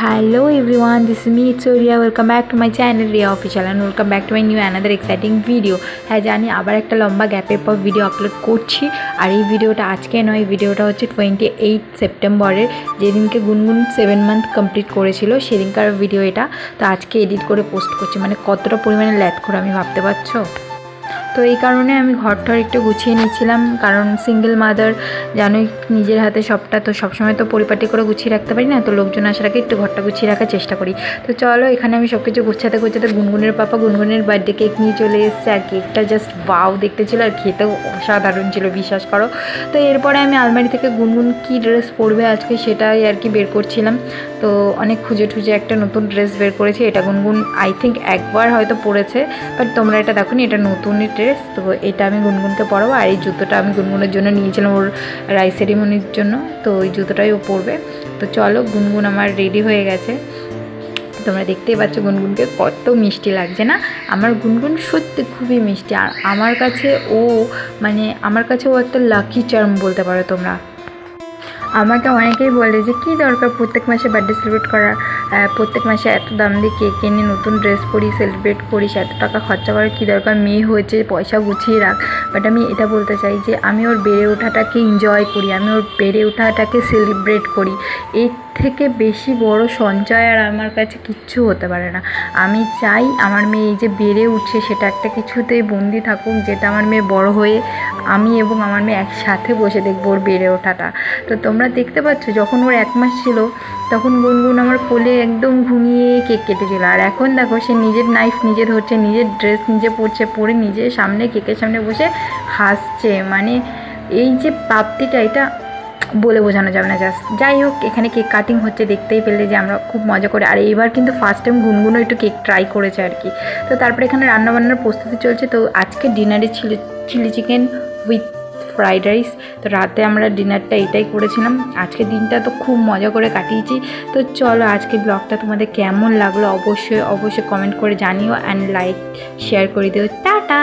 Hello everyone, this is me Soria. Welcome back to my channel Riya Official and welcome back to my new another exciting video. হ্যাঁ জানি আবার একটা লম্বা গ্যাপের পর video upload করছি আর এই ভিডিওটা আজকে নয়, ভিডিওটা হচ্ছে 28 সেপ্টেম্বরের, যেদিনকে গুনগুন 7 মান্থ কমপ্লিট করেছিল সেদিনকার ভিডিও এটা। তো আজকে এডিট করে পোস্ট করছি, মানে কতটা পরিমাণে ল্যাথ করে আমি ভাবতে পারছো। তো এই কারণে আমি ঘরটা একটু গুছিয়ে নিচ্ছিলাম, কারণ সিঙ্গেল মাদার জানোই নিজের হাতে সবটা, তো সবসময় তো পরিপাটি করে গুছিয়ে রাখতে পারি না, তো লোকজন আসার আগে একটু ঘরটা গুছিয়ে রাখার চেষ্টা করি। তো চলো, এখানে আমি সব কিছু গুছাতে গুনগুনের পাপা গুনগুনের বার্থডে কেক নিয়ে চলে এসেছে, আর কেকটা জাস্ট ওয়াও দেখতে ছিল আর খেতেও অসাধারণ ছিল, বিশ্বাস করো। তো এরপরে আমি আলমারি থেকে গুনগুন কী ড্রেস পরবে আজকে সেটাই আর কি বের করছিলাম। তো অনেক খুঁজে একটা নতুন ড্রেস বের করেছি, এটা গুনগুন আই থিঙ্ক একবার হয়তো পরেছে, বাট তোমরা এটা দেখো নি, এটা নতুনই ড্রেস। তো এটা আমি গুনগুনকে পরাবো, আর এই জুতোটা আমি গুনগুনের জন্য নিয়েছিলাম ওর রাইস সেরিমনির জন্য, তো ওই জুতোটাই ও পরবে। তো চলো, গুনগুন আমার রেডি হয়ে গেছে, তোমরা দেখতেই পাচ্ছ গুনগুনকে কত মিষ্টি লাগছে না। আমার গুনগুন সত্যি খুবই মিষ্টি, আর আমার কাছে ও একটা লাকি চার্ম বলতে পারো তোমরা। আমাকে অনেকেই বলে যে কী দরকার প্রত্যেক মাসে বার্থডে সেলিব্রেট করার, প্রত্যেক মাসে এত দাম দিয়ে কেক কিনে নতুন ড্রেস পরি সেলিব্রেট করিস, এত টাকা খরচা করার কী দরকার, মেয়ে হয়েছে পয়সা গুছিয়ে রাখ। বাট আমি এটা বলতে চাই যে আমি ওর বেড়ে ওঠাটাকে এনজয় করি, আমি ওর বেড়ে ওঠাটাকে সেলিব্রেট করি। এর থেকে বেশি বড় সঞ্চয় আর আমার কাছে কিচ্ছু হতে পারে না। আমি চাই আমার মেয়ে এই যে বেড়ে উঠছে সেটা একটা কিছুতেই বন্দি থাকুক, যেটা আমার মেয়ে বড় হয়ে আমি এবং আমার মেয়ে একসাথে বসে দেখবো ওর বেড়ে ওঠাটা। তো তোমরা দেখতে পাচ্ছ যখন ওর 1 মাস ছিল তখন গুনগুন আমার কোলে একদম ঘুমিয়ে কেক কেটেছিল, আর এখন দেখো সে নিজের নাইফ নিজে ধরছে, নিজের ড্রেস নিজে পরছে, পরে নিজের সামনে কেকের সামনে বসে হাসছে। মানে এই যে প্রাপ্তিটা, এটা বলে বোঝানো যাবে না। জাস্ট যাই হোক, এখানে কেক কাটিং হচ্ছে, দেখতেই পেলে যে আমরা খুব মজা করে, আর এইবার কিন্তু ফার্স্ট টাইম গুনগুনও একটু কেক ট্রাই করেছে আর কি। তো তারপরে এখানে রান্নাবান্নার প্রস্তুতি চলছে। তো আজকে ডিনারে ছিল chilli chicken with fried rice. তো রাতে আমরা ডিনারটা এটাই করেছিলাম। আজকে দিনটা তো খুব মজা করে কাটিয়েছি। তো চলো, আজকে ব্লগটা তোমাদের কেমন লাগলো অবশ্যই কমেন্ট করে জানিও, অ্যান্ড লাইক শেয়ার করে দিও। টাটা।